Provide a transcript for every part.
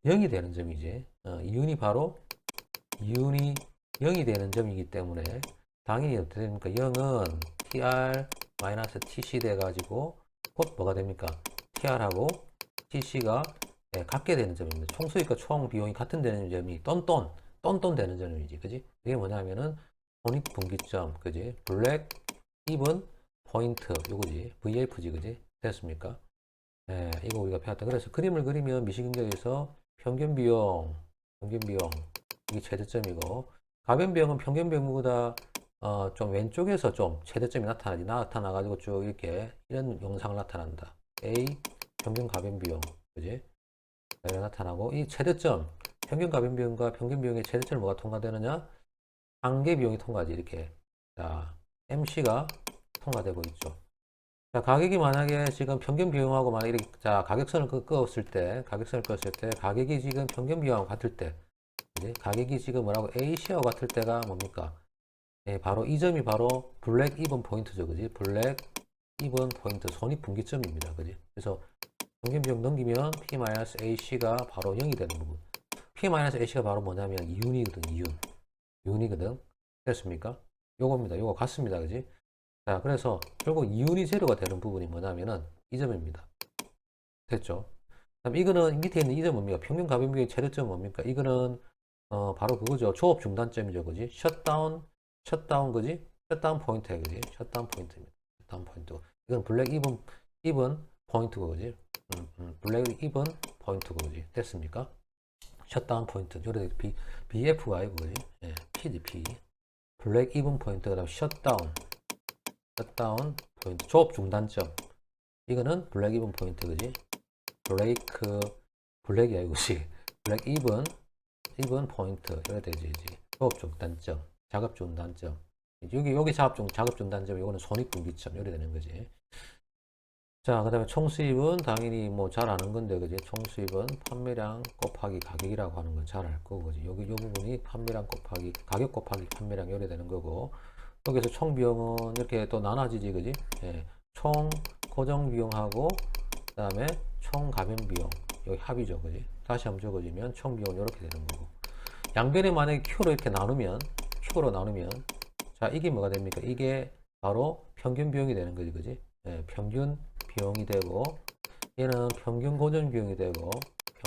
0이 되는 점이지. 이윤이 바로 이윤이 0이 되는 점이기 때문에 당연히 어떻게 됩니까? 0은 TR-TC 돼가지고 곧 뭐가 됩니까? TR하고 TC가 같게 되는 점입니다. 총수익과 총 비용이 같은 되는 점이 똔똔 되는 점이지. 그지? 이게 뭐냐면은 손익분기점, 그지? 블랙, 이븐, 포인트, 요거지. VF지, 그지? 됐습니까? 이거 우리가 배웠다. 그래서 그림을 그리면 미시경제에서 평균비용, 이게 최저점이고, 가변비용은 평균비용보다 좀 왼쪽에서 좀 최저점이 나타나가지고 쭉 이렇게 이런 영상을 나타난다. A, 평균 가변비용, 그지? 이렇게 나타나고, 이 최저점, 평균 가변비용과 평균 비용의 최저점을 뭐가 통과되느냐? 한계 비용이 통과하지, 이렇게. 자, MC가 통과되고 있죠. 자, 가격이 만약에 지금 평균 비용하고 만약에 이렇게, 자, 가격선을 그었을 때, 가격이 지금 평균 비용하고 같을 때, 이제 가격이 지금 뭐라고 AC하고 같을 때가 뭡니까? 바로 이 점이 바로 블랙 이븐 포인트죠, 그지? 블랙 이븐 포인트, 손익분기점입니다, 그지? 그래서 평균 비용 넘기면 P-AC가 바로 0이 되는 부분. P-AC가 바로 뭐냐면 이윤이거든. 됐습니까? 요겁니다. 요거 같습니다, 그지? 자, 그래서 결국 이윤이 제로가 되는 부분이 뭐냐면은 이 점입니다. 됐죠? 그럼 이거는 밑에 있는 이 점은 뭡니까? 평균 가변비의 최대점은 뭡니까? 이거는 바로 그거죠. 조업 중단점이죠, 그지? 셧다운, 그지? 셧다운 포인트야, 그지? 셧다운 포인트입니다. 셧다운 포인트. 이건 블랙 이븐 포인트고, 그지? 블랙 이븐 포인트고, 그지? 됐습니까? 셧다운 포인트. 요래 BF가 아니고, 그지? 예, P지, P. 블랙 이븐 포인트, 그 다음 셧다운 포인트. 조업 중단점. 이거는 블랙 이븐 포인트, 그지? 블랙이 아니고, 지 블랙 이븐 포인트. 이래 되지, 이제. 조업 중단점. 작업 중단점. 여기 작업 중단점. 이거는 손익분기점. 이래 되는 거지. 자, 그 다음에 총수입은 당연히 뭐 잘 아는 건데, 그지? 총수입은 판매량 곱하기 가격이라고 하는 건 잘 알 거고, 그지? 여기, 요 부분이 판매량 곱하기, 가격 곱하기 판매량 이래 되는 거고, 여기서 총 비용은 이렇게 또 나눠지지, 그지? 예, 총 고정 비용하고, 그 다음에 총 가변 비용. 여기 합이죠, 그지? 다시 한번 적어주면 총 비용은 이렇게 되는 거고. 양변에 만약에 Q로 이렇게 Q로 나누면, 자, 이게 뭐가 됩니까? 이게 바로 평균 비용이 되는 거지, 그지? 예, 평균 비용이 되고, 얘는 평균 고정 비용이 되고, 그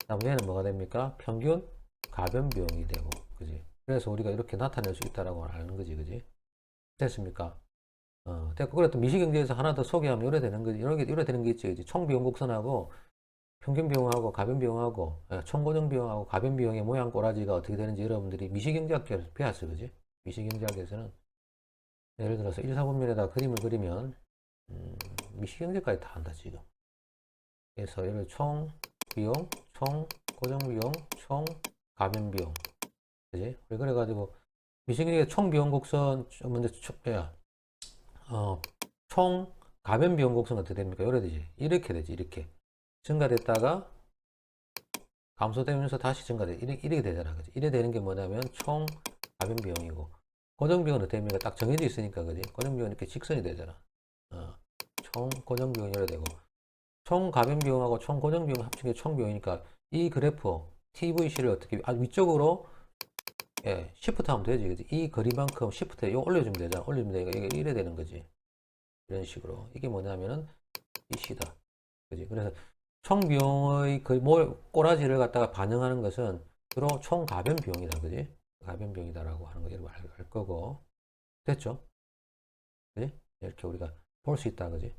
다음 얘는 뭐가 됩니까? 평균 가변 비용이 되고, 그지? 그래서 우리가 이렇게 나타낼 수 있다라고 하는 거지, 그지? 됐습니까? 됐고, 그래 또 미시경제에서 하나 더 소개하면 이래 되는 거지, 이래 되는 게 있지, 그지? 총 비용 곡선하고, 평균 비용하고 가변 비용하고, 총 고정 비용하고 가변 비용의 모양 꼬라지가 어떻게 되는지 여러분들이 미시경제학에서 배웠어, 그지? 미시경제학에서는 예를 들어서 1, 4분면에다 그림을 그리면 미시경제까지 다 한다 지금. 그래서 예를 총 비용, 총 고정 비용, 총 가변 비용, 그지? 그래가지고 미시경제 총 비용 곡선 먼저 총 가변 비용 곡선 어떻게 됩니까? 이래 되지. 이렇게 되지. 이렇게 증가됐다가 감소되면서 다시 증가돼. 이렇게 되잖아, 그지? 이래 되는 게 뭐냐면 총 가변 비용이고, 고정 비용은 어떻게 됩니까? 딱 정해져 있으니까, 그지? 고정 비용은 이렇게 직선이 되잖아. 총 고정 비용이 이래 되고, 총 가변 비용하고 총 고정 비용 합친 게 총 비용이니까 이 그래프 TVC를 어떻게 위쪽으로 시프트 하면 되지, 그지? 이 거리만큼 시프트에 이거 올려주면 되잖아. 올리면 되니까 이게 이래 되는 거지. 이런 식으로. 이게 뭐냐면은 이 C다, 그지? 그래서 총 비용의 그 꼬라지를 갖다가 반영하는 것은 주로 총 가변 비용이다, 그지? 가변 비용이다라고 하는 거 여러분 알 거고. 됐죠? 그지? 이렇게 우리가 볼 수 있다, 그지?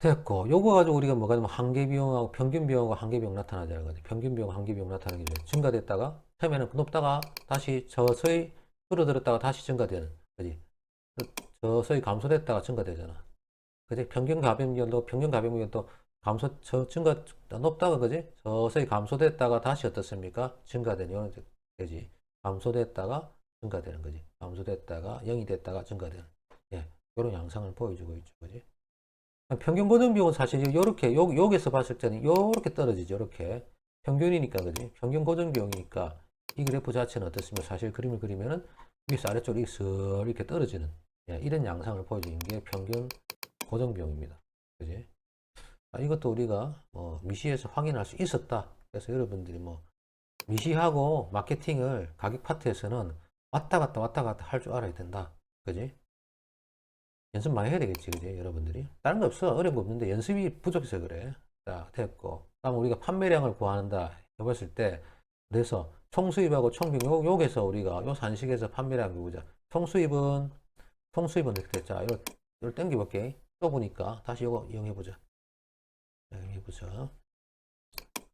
됐고, 요거 가지고 우리가 뭐가 되면 한계 비용하고 평균 비용하고 한계 비용 나타나자는 거지. 평균 비용, 한계 비용 나타나는 게 증가됐다가 처음에는 높다가 다시 서서히 줄어들었다가 다시 증가되는, 그지? 서서히 감소됐다가 증가되잖아. 그지? 평균 가변 비용도 증가, 높다가, 그지? 서서히 감소됐다가 다시 어떻습니까? 증가되는, 이런 되지. 감소됐다가 증가되는 거지. 감소됐다가 0이 됐다가 증가되는. 예. 이런 양상을 보여주고 있죠. 그지? 평균 고정 비용은 사실 이렇게 여기서 봤을 때는 이렇게 떨어지죠. 이렇게 평균이니까, 그지? 평균 고정 비용이니까 이 그래프 자체는 어떻습니까? 사실 그림을 그리면은 위에서 아래쪽으로 이렇게 떨어지는, 예, 이런 양상을 보여주는 게 평균 고정 비용입니다. 그지? 이것도 우리가 미시에서 확인할 수 있었다. 그래서 여러분들이 미시하고 마케팅을 가격 파트에서는 왔다 갔다 할 줄 알아야 된다. 그지? 연습 많이 해야 되겠지, 그지? 여러분들이. 다른 거 없어. 어려운 거 없는데 연습이 부족해서 그래. 자, 됐고. 다음 우리가 판매량을 구한다 해봤을 때, 그래서 총수입하고 총비용, 요게서 우리가, 요 산식에서 판매량 보자. 총수입은 이렇게 됐자. 이걸 당겨볼게. 또 보니까, 다시 요거 이용해보자. 이용해보자.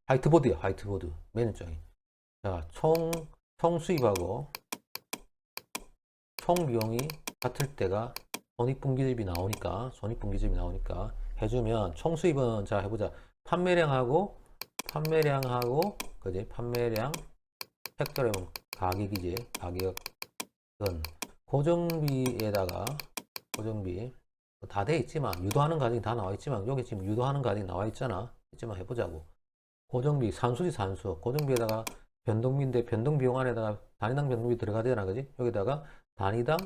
화이트보드야, 화이트보드. 메뉴장이. 자, 총수입하고 총비용이 같을 때가 손익분기점이 나오니까 해주면 총수입은 자 해보자. 판매량하고 그지? 판매량 팩터리면 가격이지. 가격은 고정비에다가 고정비 다 돼 있지만 유도하는 과정이 다 나와 있지만 여기 지금 유도하는 과정이 나와 있잖아. 있지만 해보자고. 고정비 산수지 산수. 고정비에다가 변동비인데 변동비용 안에다가 단위당 변동비 들어가야 되잖아. 그지? 여기다가 단위당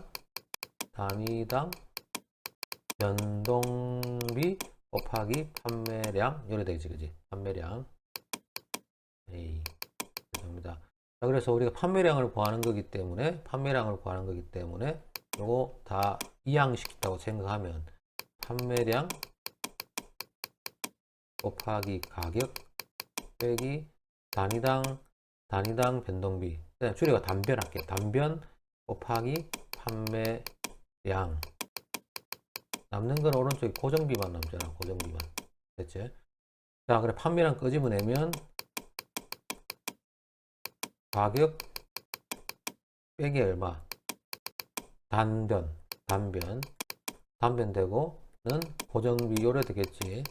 변동비 곱하기 판매량 이래 되겠지. 그지? 판매량. 됩니다. 자, 그래서 우리가 판매량을 구하는 거기 때문에 요거 다 이항시켰다고 생각하면 판매량 곱하기 가격 빼기 단위당 변동비. 그냥 줄여가 단변 할게. 단변 곱하기 판매량. 남는 건 오른쪽에 고정비만 남잖아. 고정비만. 됐지? 자, 그래 판매량 끄집어내면 가격 빼기 얼마? 단변 되고는 고정비 요래 되겠지.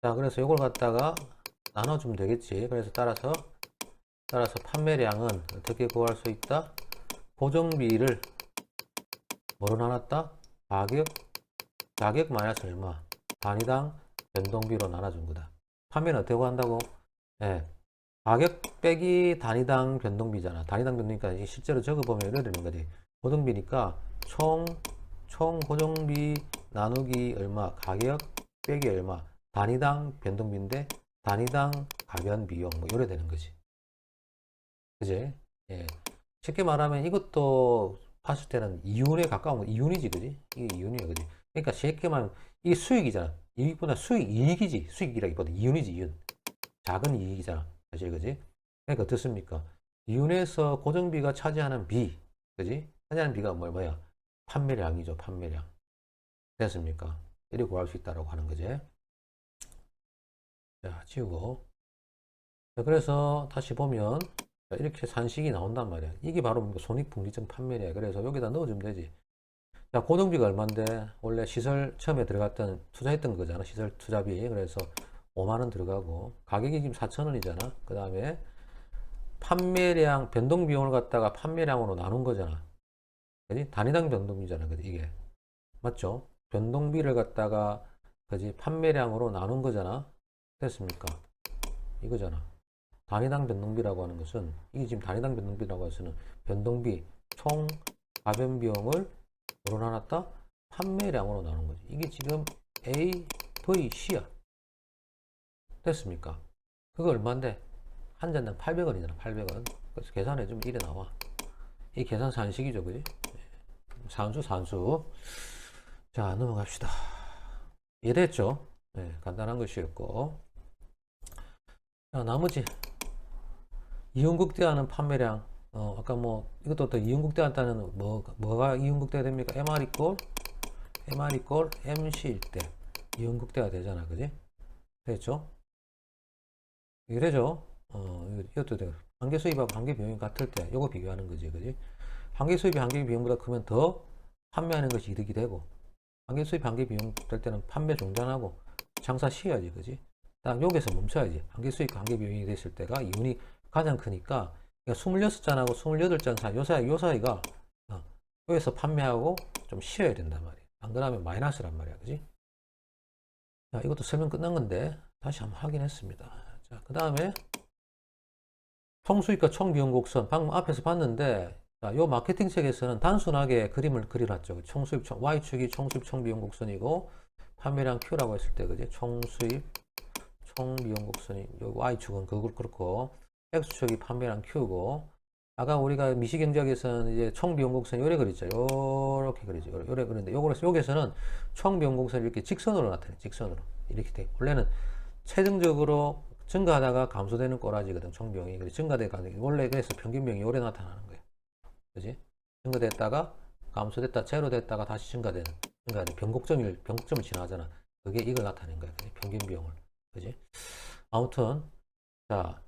자, 그래서 이걸 갖다가 나눠주면 되겠지. 그래서 따라서 판매량은 어떻게 구할 수 있다? 고정비를 뭐로 나눴다? 가격 마이너스 얼마? 단위당 변동비로 나눠준 거다. 판매는 어떻게 구한다고? 네. 가격 빼기 단위당 변동비잖아. 단위당 변동비니까 실제로 적어보면 이래 되는 거지. 고정비니까 총 고정비 나누기 얼마? 가격 빼기 얼마? 단위당 변동비인데 단위당 가변 비용 이래 되는 거지. 그지? 예. 쉽게 말하면 이것도 봤을 때는 이윤에 가까운 거. 이윤이지, 그지? 이게 이윤이야, 그지? 그러니까 쉽게 말하면 이게 수익이잖아. 이익보다 이익이지. 수익이라기보다 이윤이지, 이윤. 작은 이익이잖아. 사실, 그지? 그러니까 어떻습니까? 이윤에서 고정비가 차지하는 비, 그지? 차지하는 비가 뭐야? 판매량이죠, 판매량. 됐습니까? 이렇게 구할 수 있다고 하는 거지. 자, 지우고. 자, 그래서 다시 보면 이렇게 산식이 나온단 말이야. 이게 바로 손익분기점 판매량이야. 그래서 여기다 넣어주면 되지. 자, 고정비가 얼만데? 원래 시설 처음에 들어갔던 투자했던 거잖아. 시설 투자비. 그래서 5만원 들어가고 가격이 지금 4,000원이잖아. 그 다음에 판매량 변동비용을 갖다가 판매량으로 나눈 거잖아. 그지? 단위당 변동비잖아. 그지? 이게 맞죠? 변동비를 갖다가 그지? 판매량으로 나눈 거잖아. 됐습니까? 이거잖아. 단위당 변동비라고 하는 것은 이게 지금 단위당 변동비라고 해서는 변동비 총 가변 비용을 뭐로 나눴다? 판매량으로 나눈 거지. 이게 지금 A, V, C야. 됐습니까? 그거 얼마인데? 한 잔당 800원이잖아. 800원. 그래서 계산해 주면 이래 나와. 이 계산 산식이죠. 그지? 산수. 자, 넘어갑시다. 이해됐죠? 네, 간단한 것이었고. 자, 나머지 이윤극대화는 판매량. 아까 이것도 또 이윤극대화한다는 뭐가 이윤극대화 됩니까? MR 이꼴 MC일 때 이윤극대화 되잖아. 그지? 됐죠? 이게 되죠? 이것도 돼요. 한계 수입하고 한계 비용이 같을 때 이거 비교하는 거지. 그지? 한계 수입이 한계 비용보다 크면 더 판매하는 것이 이득이 되고, 한계 수입 한계 비용 될 때는 판매 중단하고 장사 쉬어야지. 그지? 딱 여기서 멈춰야지. 한계 수입 한계 비용이 됐을 때가 이윤이 가장 크니까 26잔하고 28잔 사이 요 사이가 여기서 판매하고 좀 쉬어야 된단 말이야. 안 그러면 마이너스란 말이야. 그지? 자, 이것도 설명 끝난 건데 다시 한번 확인했습니다. 자, 그 다음에 총수익과 총비용 곡선 방금 앞에서 봤는데, 자, 요 마케팅 책에서는 단순하게 그림을 그려놨죠. 총수입, Y축이 총수입 총비용 곡선이고 판매량 Q라고 했을 때, 그지? 총수입 총 비용 곡선이 요 Y축은 그렇고 X축이 판매량 Q고 아까 우리가 미시경제학에서는 이제 총 비용 곡선이 요래 그리죠. 요렇게 그리죠. 요래 그리는데 여기서는 총 비용 곡선이 이렇게 직선으로 나타나요. 직선으로 이렇게 돼. 원래는 최종적으로 증가하다가 감소되는 꼬라지거든. 총 비용이. 그래 증가되가 원래 그래서 평균 비용이 요래 나타나는 거예요. 그지? 증가됐다가 감소됐다 제로 됐다가 다시 증가되는 변곡점을 지나잖아. 그게 이걸 나타내는 거야. 평균 비용을. 그지? 아무튼 자,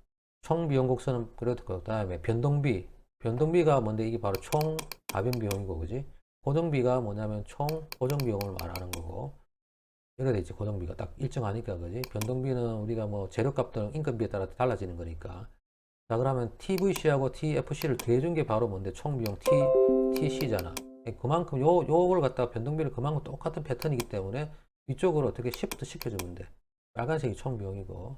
총 비용 곡선은 그래도 그 다음에 변동비가 뭔데 이게 바로 총 가변 비용이고 그지? 고정비가 뭐냐면 총 고정 비용을 말하는 거고 이래 돼 있지. 고정비가 딱 일정하니까 그지? 변동비는 우리가 뭐 재료값 등 인건비에 따라 달라지는 거니까. 자, 그러면 TVC하고 TFC를 더해준 게 바로 뭔데? 총 비용 TC잖아. 그만큼 요걸 갖다가 변동비를 그만큼 똑같은 패턴이기 때문에 위쪽으로 어떻게 시프트 시켜주면 돼. 빨간색이 총 비용이고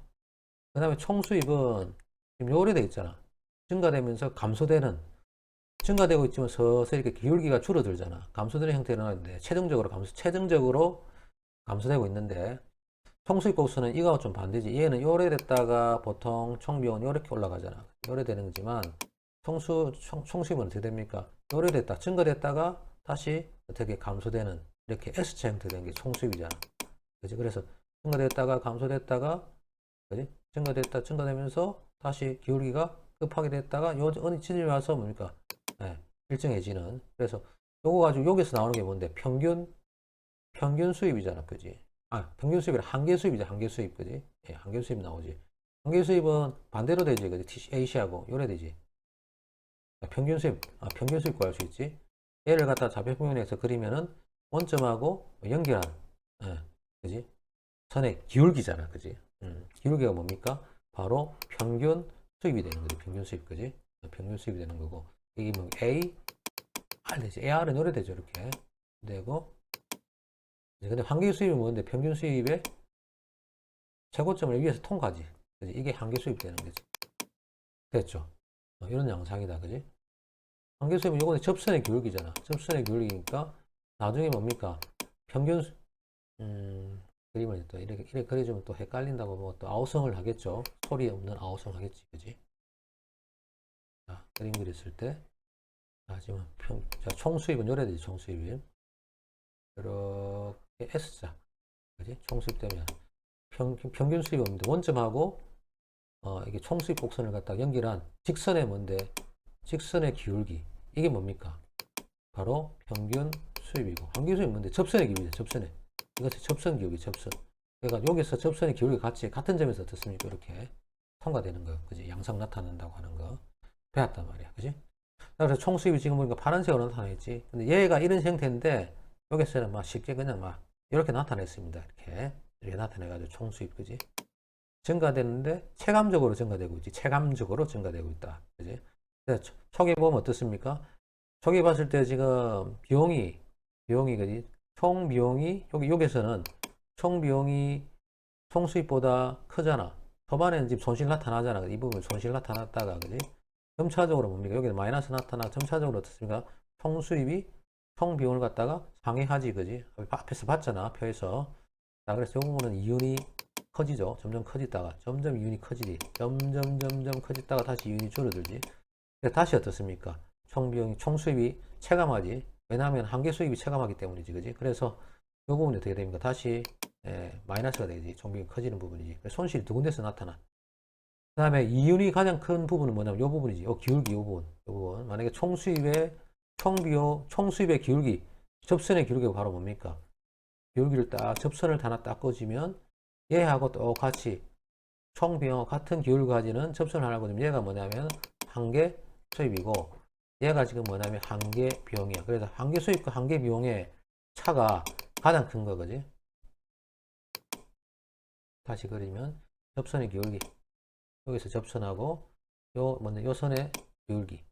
그 다음에 총 수입은 지금 요래 돼 있잖아. 증가되면서 증가되고 있지만 서서히 이렇게 기울기가 줄어들잖아. 감소되는 형태로 나왔는데 최종적으로 감소되고 있는데 총수입 곡선은 이거하고 좀 반대지. 얘는 요래 됐다가 보통 총비용은 요렇게 올라가잖아. 요래 되는 거지만 총수입은 어떻게 됩니까? 요래 됐다 증가됐다가 다시 어떻게 감소되는 이렇게 S자 형태 되는 게 총수입이잖아. 그지? 그래서 증가됐다가 감소됐다가 그지? 증가되면서 다시 기울기가 급하게 됐다가 요 어느 지점에 와서 뭡니까? 네, 일정해지는. 그래서 요거 가지고 여기서 나오는 게 뭔데? 평균 수입이잖아. 그지? 평균 수입이 한계 수입이죠. 한계 수입. 그지? 예, 한계 수입 나오지. 한계 수입은 반대로 되지. 그지? AC하고 요래 되지. 평균 수입 구할 수 있지. 얘를 갖다 좌표평면에서 그리면은 원점하고 연결한 예, 그지? 선의 기울기잖아. 그지? 기울기가 뭡니까? 바로 평균 수입이 되는 거지. 평균 수입. 그지? 평균 수입이 되는 거고 이게 뭐 A, R 되지. AR은 노래 되죠. 이렇게 되고 근데 한계 수입이 뭔데? 평균 수입의 최고점을 위해서 통과지. 그지? 이게 한계 수입 되는 거지. 됐죠? 이런 양상이다. 그지? 한계 수입은 요거는 접선의 기울기잖아. 접선의 기울기니까 나중에 뭡니까? 평균 그림을 또 이렇게 그려주면 또 헷갈린다고 뭐 또 아우성을 하겠죠. 소리 없는 아우성 하겠지. 그지? 자, 그림 그렸을 때 자, 지금 총수입은 요래 되지. 총수입이 이렇게 S자 그지? 총수입 되면 평균 수입이 없는데 원점하고 이게 총수입 곡선을 갖다 연결한 직선의 뭔데? 직선의 기울기 이게 뭡니까? 바로 평균 수입이고 한계 수입이 뭔데? 접선의 기울기죠. 접선의 이것이 접선 기울기 접선. 그러니까 여기서 접선의 기울기 같은 점에서 어떻습니까? 이렇게 통과되는 거 그지? 양상 나타난다고 하는 거 배웠단 말이야. 그지? 그래서 총수입이 지금 보니까 파란색으로 나타나있지. 근데 얘가 이런 형태인데 여기서는 막 쉽게 그냥 막 이렇게 나타냈습니다. 이렇게 나타내가지고 총수입 그지? 증가되는데 체감적으로 증가되고 있지. 체감적으로 증가되고 있다. 그지? 그래서 초기 보면 어떻습니까? 초기 봤을 때 지금 비용이 그지? 총 비용이 여기서는 총 비용이 총 수입보다 크잖아. 초반에는 지금 손실 나타나잖아. 이 부분 손실 나타났다가 그지? 점차적으로 뭡니까? 여기는 마이너스 나타나 점차적으로 어떻습니까? 총 수입이 총 비용을 갖다가 상회하지 그지? 앞에서 봤잖아. 표에서. 자, 그래서 이 부분은 이윤이 커지죠. 점점 커지다가 점점 이윤이 커지지. 점점 커지다가 다시 이윤이 줄어들지. 다시 어떻습니까? 총 비용이 총 수입이 체감하지. 왜냐하면 한계 수입이 체감하기 때문이지. 그지? 그래서 이 부분이 어떻게 됩니까? 다시 마이너스가 되지. 총 비용이 커지는 부분이지. 손실이 두 군데서 나타나. 그 다음에 이윤이 가장 큰 부분은 뭐냐면 이 부분이지. 기울기 이 부분. 만약에 총 수입의 기울기, 접선의 기울기가 바로 뭡니까? 기울기를 접선을 하나 딱 꺼지면 얘하고 똑같이 총 비용과 같은 기울기 가지는 접선을 하나 꺼지면 얘가 뭐냐면 한계 수입이고 얘가 지금 뭐냐면 한계 비용이야. 그래서 한계 수입과 한계 비용의 차가 가장 큰 거거지. 다시 그리면 접선의 기울기. 여기서 접선하고 요 선의 기울기.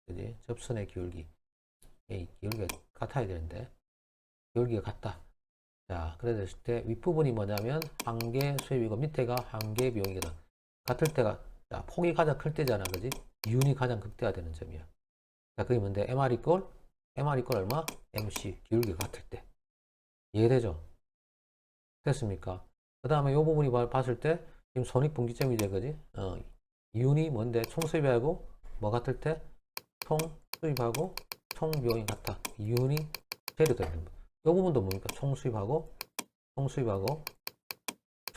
그지? 접선의 기울기. 기울기가 같아야 되는데. 기울기가 같다. 자, 그랬을 때 윗부분이 뭐냐면 한계 수입이고 밑에가 한계 비용이거든. 같을 때가 폭이 가장 클 때잖아. 그지? 이윤이 가장 극대화되는 점이야. 자, 그게 뭔데? MR 이꼴 얼마? MC 기울기가 같을 때. 이해되죠? 됐습니까? 그 다음에 이 부분이 봤을 때 지금 손익분기점이죠, 그지? 이윤이 뭔데? 총수입하고 뭐 같을 때? 총수입하고 총비용이 같아. 이윤이 제로가 되는 거. 이 부분도 뭡니까? 총수입하고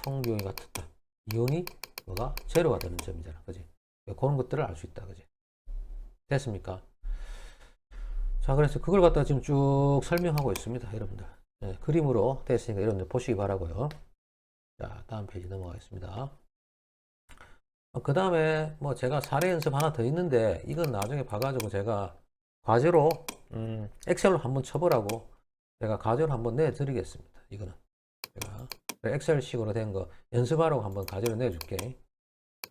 총비용이 같았다. 이윤이 뭐가? 제로가 되는 점이잖아, 그지? 그런 것들을 알 수 있다, 그지? 됐습니까? 자, 그래서 그걸 갖다가 지금 쭉 설명하고 있습니다, 여러분들. 네, 그림으로 됐으니까 여러분들 보시기 바라고요. 자, 다음 페이지 넘어가겠습니다. 그 다음에 뭐 제가 사례 연습 하나 더 있는데 이건 나중에 봐가지고 제가 과제로 엑셀로 한번 쳐보라고 제가 과제로 한번 내드리겠습니다. 이거는 제가 엑셀식으로 된 거 연습하라고 한번 과제로 내줄게.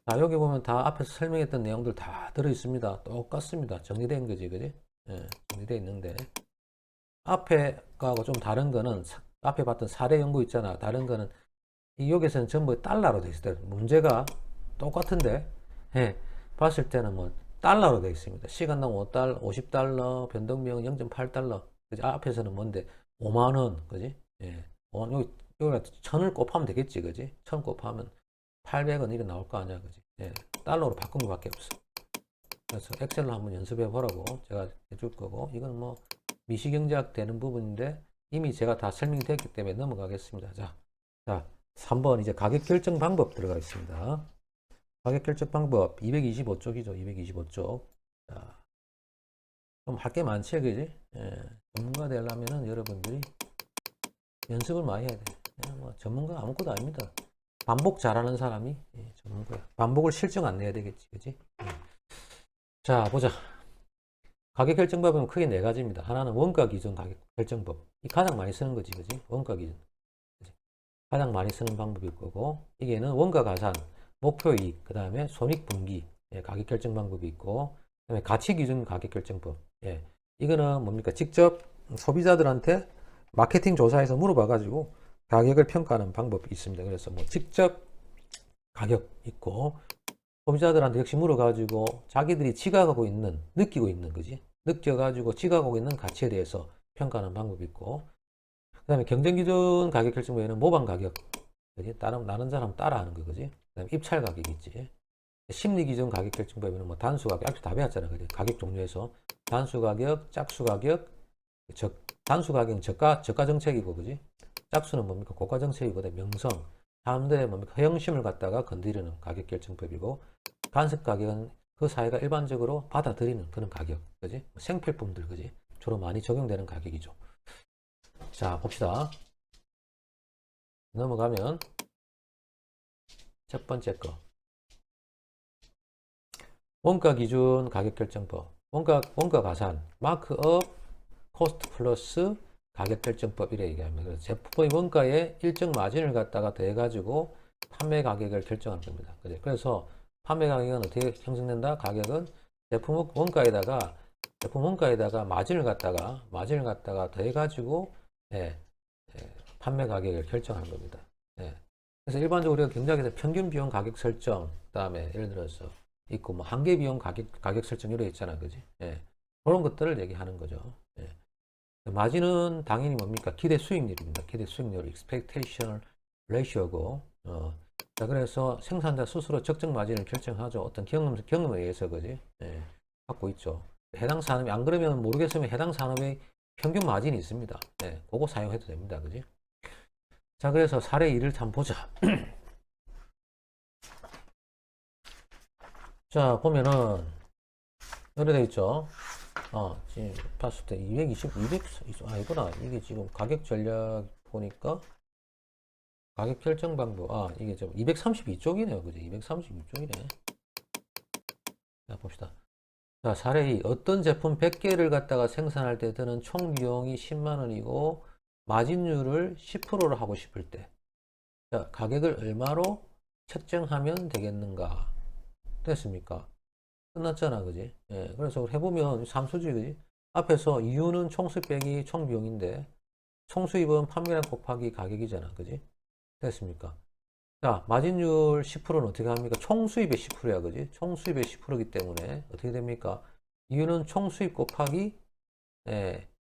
자, 여기 보면 다 앞에서 설명했던 내용들 다 들어있습니다. 똑같습니다. 정리된 거지, 그지? 예, 정리되어 있는데 앞에 거하고 좀 다른 거는 앞에 봤던 사례 연구 있잖아. 다른 거는 여기서는 전부 달러로 되어 있어요. 문제가 똑같은데 예, 봤을 때는 뭐 달러로 되어 있습니다. 시간당 5달러, 50달러, 변동비용 0.8달러. 그지? 앞에서는 뭔데 5만 원, 그지? 예, 여기 1000을 곱하면 되겠지, 그지? 1000 곱하면 800원 이렇게 나올 거 아니야, 그지? 예, 달러로 바꾼 것밖에 없어. 그래서 엑셀로 한번 연습해 보라고 제가 해줄 거고, 이건 뭐 미시경제학 되는 부분인데 이미 제가 다 설명이 됐기 때문에 넘어가겠습니다. 자, 3번 이제 가격 결정 방법 들어가 있습니다. 가격 결정 방법 225쪽이죠. 225쪽. 자, 좀 할 게 많지, 그지? 예, 전문가 되려면은 여러분들이 연습을 많이 해야 돼. 예, 뭐 전문가 아무것도 아닙니다. 반복 잘하는 사람이 전문가야. 반복을 실증 안 내야 되겠지, 그지? 자, 보자. 가격 결정법은 크게 네 가지입니다. 하나는 원가 기준 가격 결정법. 이 가장 많이 쓰는 거지, 그지? 원가 기준. 그치? 가장 많이 쓰는 방법일 거고, 이게는 원가 가산, 목표 이익, 그 다음에 손익 분기, 예, 가격 결정 방법이 있고, 그 다음에 가치 기준 가격 결정법. 예, 이거는 뭡니까? 직접 소비자들한테 마케팅 조사에서 물어봐가지고 가격을 평가하는 방법이 있습니다. 그래서 뭐 직접 가격 있고, 소비자들한테 역시 물어가지고 자기들이 지각하고 있는, 느끼고 있는 거지. 느껴가지고 지각하고 있는 가치에 대해서 평가하는 방법이 있고, 그 다음에 경쟁기준 가격 결정법에는 모방 가격, 그지? 다른 사람 따라하는 거, 그지? 그 다음에 입찰 가격 있지. 심리기준 가격 결정법에는 뭐 단수 가격, 아까 다 배웠잖아, 그지? 가격 종류에서 단수 가격, 짝수 가격, 단수 가격은 저가 정책이고, 그지? 짝수는 뭡니까? 고가 정책이고, 명성. 사람들의 뭡니까? 허영심을 갖다가 건드리는 가격 결정법이고, 간섭 가격은 그 사회가 일반적으로 받아들이는 그런 가격, 그지? 생필품들, 그지? 주로 많이 적용되는 가격이죠. 자, 봅시다. 넘어가면 첫 번째 거. 원가 기준 가격 결정법. 원가 가산. 마크업 코스트 플러스 가격 결정법 이래 얘기합니다. 그래서 제품의 원가에 일정 마진을 갖다가 더해가지고 판매 가격을 결정하는 겁니다. 그래서 판매 가격은 어떻게 형성된다? 가격은 제품 원가에다가 마진을 갖다가 더해가지고 판매 가격을 결정하는 겁니다. 그래서 일반적으로 우리가 경제학에서 평균 비용 가격 설정, 그다음에 예를 들어서 있고 뭐 한계 비용 가격 설정 이런 거 있잖아, 그지? 그런 것들을 얘기하는 거죠. 마진은 당연히 뭡니까? 기대 수익률입니다. 기대 수익률, expectation ratio고, 자, 그래서 생산자 스스로 적정 마진을 결정하죠. 어떤 경험에 의해서, 그지? 갖고 있죠. 해당 산업이, 안 그러면 모르겠으면 해당 산업의 평균 마진이 있습니다. 그거 사용해도 됩니다. 그지? 자, 그래서 사례 1을 한번 보자. 자, 보면은, 여기 되어 있죠. 지금 봤을 때 200, 이거나, 이게 지금 가격 전략 보니까, 가격 결정 방법, 이게 좀 232쪽이네요. 그죠? 232쪽이네. 자, 봅시다. 자, 사례 2. 어떤 제품 100개를 갖다가 생산할 때 드는 총 비용이 10만원이고, 마진율을 10%로 하고 싶을 때, 자, 가격을 얼마로 책정하면 되겠는가? 됐습니까? 끝났잖아, 그지? 그래서 해보면 삼수지, 그지? 앞에서 이유는 총수입 빼기 총비용인데, 총수입은 판매량 곱하기 가격이잖아, 그지? 됐습니까? 자, 마진율 10%는 어떻게 합니까? 총수입의 10%야, 그지? 총수입의 10%이기 때문에 어떻게 됩니까? 이유는 총수입 곱하기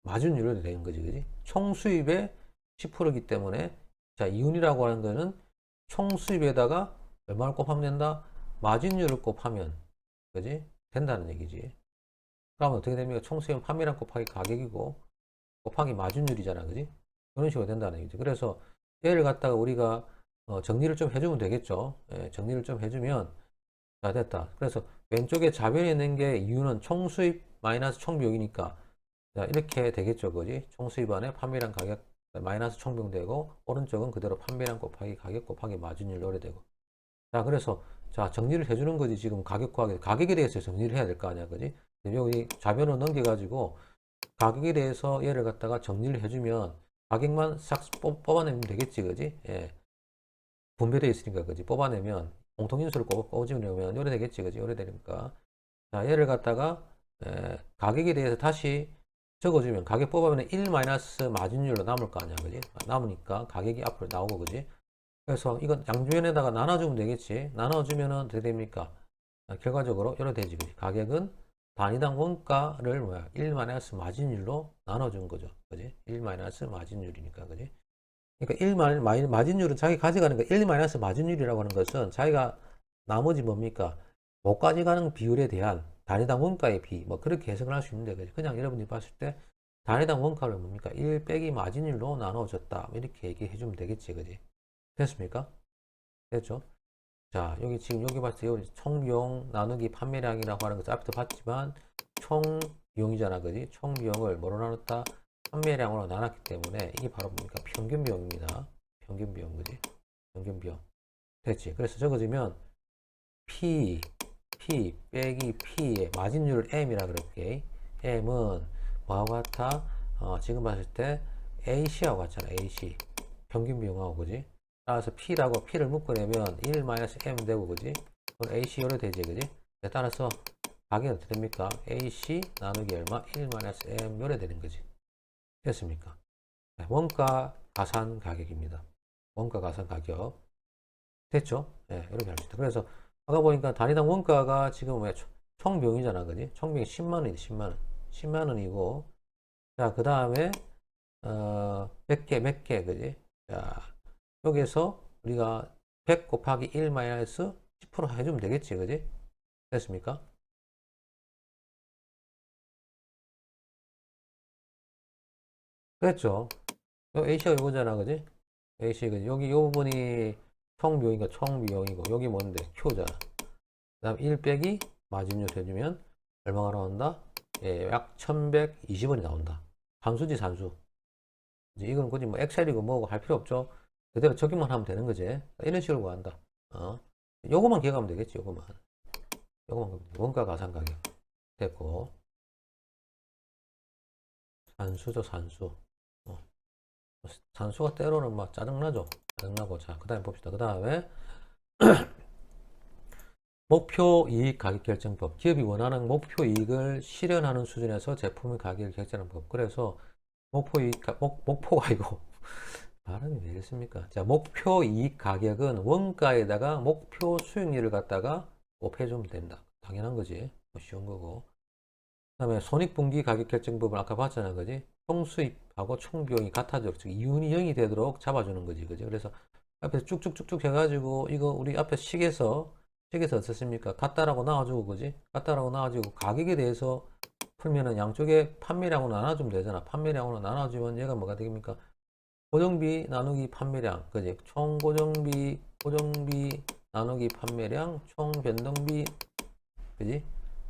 마진율이 되는 거지, 그지? 총수입의 10%이기 때문에, 자, 이윤이라고 하는 거는 총수입에다가 얼마를 곱하면 된다? 마진율을 곱하면, 그지? 된다는 얘기지. 그러면 어떻게 됩니까? 총수익은 판매량 곱하기 가격이고, 곱하기 마진율이잖아, 그지? 그런 식으로 된다는 얘기지. 그래서 얘를 갖다가 우리가 정리를 좀 해주면 되겠죠. 예, 정리를 좀 해주면, 자, 됐다. 그래서 왼쪽에 좌변에 있는 게 이유는 총수입 마이너스 총비용이니까, 자, 이렇게 되겠죠, 그지? 총수입 안에 판매량 가격 마이너스 총비용 되고, 오른쪽은 그대로 판매량 곱하기 가격 곱하기 마진율 넣어야 되고. 자, 그래서, 자, 정리를 해주는 거지. 지금 가격 구하기, 가격에 대해서 정리를 해야 될 거 아니야, 그지? 여기 좌변으로 넘겨가지고, 가격에 대해서 얘를 갖다가 정리를 해주면, 가격만 싹 뽑아내면 되겠지, 그지? 예. 분배되어 있으니까, 그지? 뽑아내면, 공통인수를 꼽으면 요래 되겠지, 그지? 요래 되니까. 자, 얘를 갖다가, 가격에 대해서 다시 적어주면, 가격 뽑아면 1 마이너스 마진율로 남을 거 아니야, 그지? 남으니까 가격이 앞으로 나오고, 그지? 그래서 이건 양주변에다가 나눠주면 되겠지. 나눠주면은 어떻게 됩니까? 결과적으로 이렇게 되지, 그지? 가격은 단위당 원가를 뭐야? 1 마이너스 마진율로 나눠준 거죠. 그지? 1 마이너스 마진율이니까, 그지? 그러니까 1 마진율은 자기 가져가는 거, 1 마이너스 마진율이라고 하는 것은 자기가 나머지 뭡니까? 못 가져가는 비율에 대한 단위당 원가의 비, 뭐 그렇게 해석을 할 수 있는데, 그지? 그냥 여러분들이 봤을 때 단위당 원가를 뭡니까? 1 빼기 마진율로 나눠줬다. 이렇게 얘기해 주면 되겠지, 그지? 됐습니까? 됐죠? 자, 여기 지금 여기 봤을 때 여기 총비용 나누기 판매량이라고 하는 것을 앞에서 봤지만 총비용이잖아, 그지? 총비용을 뭐로 나눴다? 판매량으로 나눴기 때문에 이게 바로 뭡니까? 평균비용입니다. 평균비용, 그지? 평균비용. 됐지? 그래서 적어주면 P 빼기 P의 마진율을 M이라 그럴게. M은 뭐하고 같아? 지금 봤을 때 AC하고 같잖아, AC. 평균비용하고, 그지? 따라서 P라고 P를 묶어내면 1-M 되고, 그지? 그럼 AC 요래 되지, 그지? 따라서 가격이 어떻게 됩니까? AC 나누기 얼마? 1-M 요래 되는 거지. 됐습니까? 원가 가산 가격입니다. 원가 가산 가격. 됐죠? 네, 이렇게 할 수 있다. 그래서 아까 보니까 단위당 원가가 지금 왜 총비용이잖아, 그지? 총비용이 10만원이지, 10만원. 10만원이고, 자, 그 다음에, 몇 개, 그지? 자, 여기에서 우리가 100 곱하기 1 마이너스 10% 해주면 되겠지, 그지? 됐습니까? 그랬죠. A씨가 이거잖아, 그지? A씨, 그지? 여기 이 부분이 총비용이니까 총비용이고, 여기 뭔데? Q잖아. 그 다음 1 빼기 마진율 해주면 얼마가 나온다? 예, 약 1120원이 나온다. 산수지, 산수. 이제 이건 굳이 뭐 엑셀이고 뭐고 할 필요 없죠. 그대로 적용만 하면 되는 거지. 이런 식으로 구한다. 요거만 기억하면 되겠지, 요거만. 원가 가산 가격. 됐고. 산수죠, 산수. 산수가 때로는 막 짜증나죠. 짜증나고. 자, 그 다음에 봅시다. 그 다음에 목표 이익 가격 결정법. 기업이 원하는 목표 이익을 실현하는 수준에서 제품의 가격을 결정하는 법. 그래서 목표 이익, 목표가 아니고 발음이 왜 이랬습니까? 자, 목표 이익 가격은 원가에다가 목표 수익률을 갖다가 곱해주면 된다. 당연한 거지. 뭐 쉬운 거고. 그 다음에 손익분기 가격 결정법을 아까 봤잖아, 그지? 총수입하고 총비용이 같아지도록, 즉 이윤이 0이 되도록 잡아주는 거지, 그지? 그래서 앞에서 쭉쭉쭉쭉 해가지고 이거 우리 앞에 식에서 어떻습니까? 같다라고 나와주고, 그지? 같다라고 나와주고 가격에 대해서 풀면은 양쪽에 판매량으로 나눠주면 되잖아. 판매량으로 나눠주면 얘가 뭐가 되겠습니까? 고정비 나누기 판매량, 그지? 총 고정비 나누기 판매량, 총 변동비, 그지?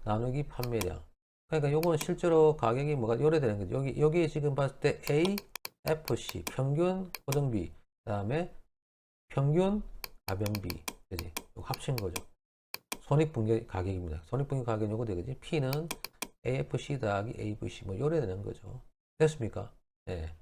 나누기 판매량. 그러니까 요건 실제로 가격이 뭐가 요래 되는 거죠. 여기 지금 봤을 때 A, F, C 평균 고정비, 그 다음에 평균 가변비, 그지? 이거 합친 거죠. 손익분기 가격입니다. 손익분기 가격은 요거 되겠지? P는 AFC 더하기 AVC 뭐 요래 되는 거죠. 됐습니까? 예.